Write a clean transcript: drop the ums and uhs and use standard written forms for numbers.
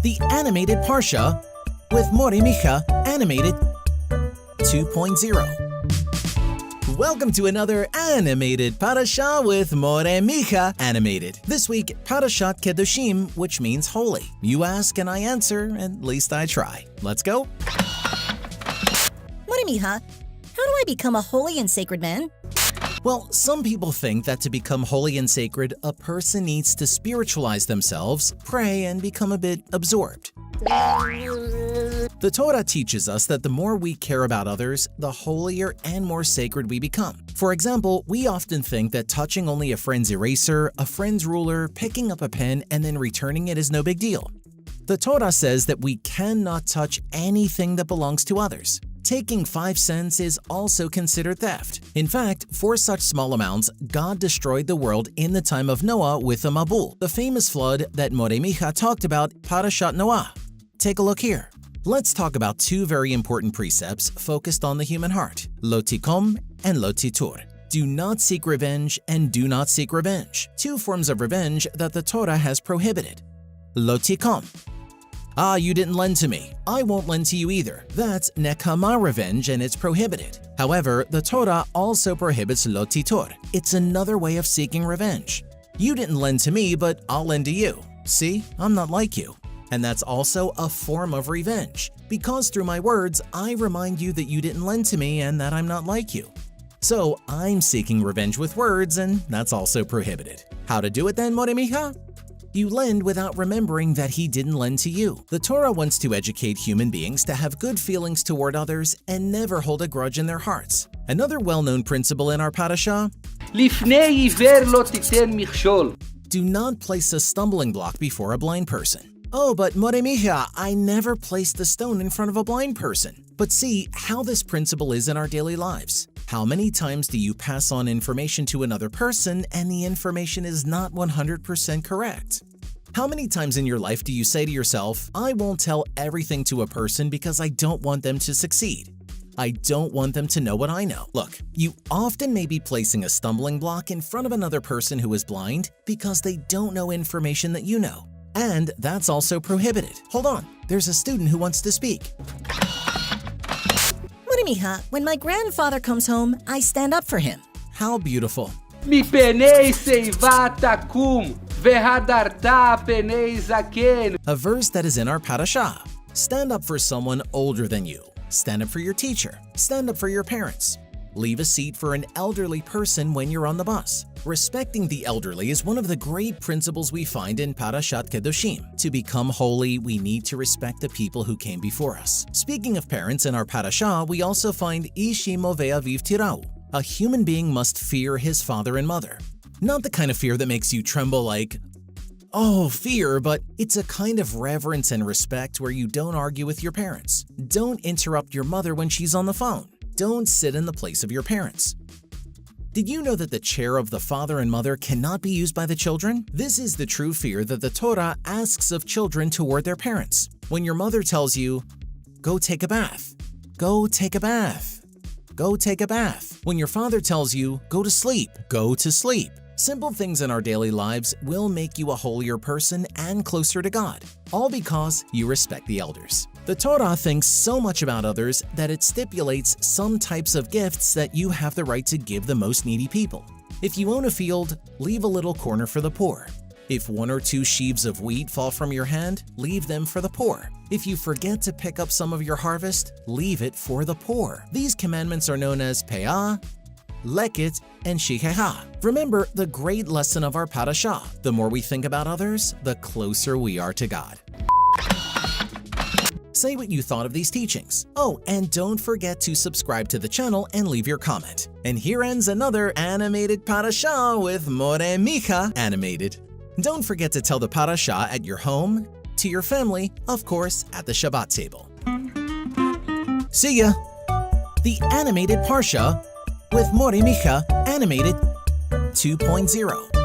the Animated Parashá with Micha, Animated 2.0. Welcome to another Animated Parashá with Micha, Animated. This week, Parashat Kedoshim, which means holy. You ask and I answer, at least I try. Let's go. Micha, how do I become a holy and sacred man? Well, some people think that to become holy and sacred, a person needs to spiritualize themselves, pray, and become a bit absorbed. The Torah teaches us that the more we care about others, the holier and more sacred we become. For example, we often think that touching only a friend's eraser, a friend's ruler, picking up a pen, and then returning it is no big deal. The Torah says that we cannot touch anything that belongs to others. Taking 5 cents is also considered theft. In fact, for such small amounts, God destroyed the world in the time of Noah with a Mabul, the famous flood that Micha talked about, Parashat Noah. Take a look here. Let's talk about 2 very important precepts focused on the human heart, lo tikom and lo titur. Do not seek revenge and do not seek revenge, 2 forms of revenge that the Torah has prohibited. Lo tikom. You didn't lend to me. I won't lend to you either. That's nekama revenge and it's prohibited. However, the Torah also prohibits lo titur. It's another way of seeking revenge. You didn't lend to me, but I'll lend to you. See, I'm not like you. And that's also a form of revenge, because through my words, I remind you that you didn't lend to me and that I'm not like you. So I'm seeking revenge with words, and that's also prohibited. How to do it then, Micha? You lend without remembering that he didn't lend to you. The Torah wants to educate human beings to have good feelings toward others and never hold a grudge in their hearts. Another well-known principle in our Parasha: לפני עיוור לא תיתן מכשול. Do not place a stumbling block before a blind person. Oh, but Micha, I never placed the stone in front of a blind person. But see how this principle is in our daily lives. How many times do you pass on information to another person and the information is not 100% correct? How many times in your life do you say to yourself, I won't tell everything to a person because I don't want them to succeed. I don't want them to know what I know. Look, you often may be placing a stumbling block in front of another person who is blind because they don't know information that you know. And that's also prohibited. Hold on, there's a student who wants to speak. Micha, when my grandfather comes home, I stand up for him. How beautiful. מפני שיבה תקום, והדרת פני זקן. A verse that is in our Parasha. Stand up for someone older than you. Stand up for your teacher. Stand up for your parents. Leave a seat for an elderly person when you're on the bus. Respecting the elderly is one of the great principles we find in Parashat Kedoshim. To become holy, we need to respect the people who came before us. Speaking of parents in our Parasha, we also find Ish imovei aviv tirau. A human being must fear his father and mother. Not the kind of fear that makes you tremble like, oh, fear, but it's a kind of reverence and respect where you don't argue with your parents. Don't interrupt your mother when she's on the phone. Don't sit in the place of your parents. Did you know that the chair of the father and mother cannot be used by the children? This is the true fear that the Torah asks of children toward their parents. When your mother tells you, go take a bath, go take a bath, go take a bath. When your father tells you, go to sleep, go to sleep. Simple things in our daily lives will make you a holier person and closer to God, all because you respect the elders. The Torah thinks so much about others that it stipulates some types of gifts that you have the right to give the most needy people. If you own a field, leave a little corner for the poor. If 1 or 2 sheaves of wheat fall from your hand, leave them for the poor. If you forget to pick up some of your harvest, leave it for the poor. These commandments are known as Peah, Leket, and Shicheha. Remember the great lesson of our Parasha. The more we think about others, the closer we are to God. Say what you thought of these teachings. Oh, and don't forget to subscribe to the channel and leave your comment. And here ends another Animated Parashá with Micha, Animated. Don't forget to tell the Parasha at your home, to your family, of course, at the Shabbat table. See ya! The Animated Parashá with Micha, Animated 2.0.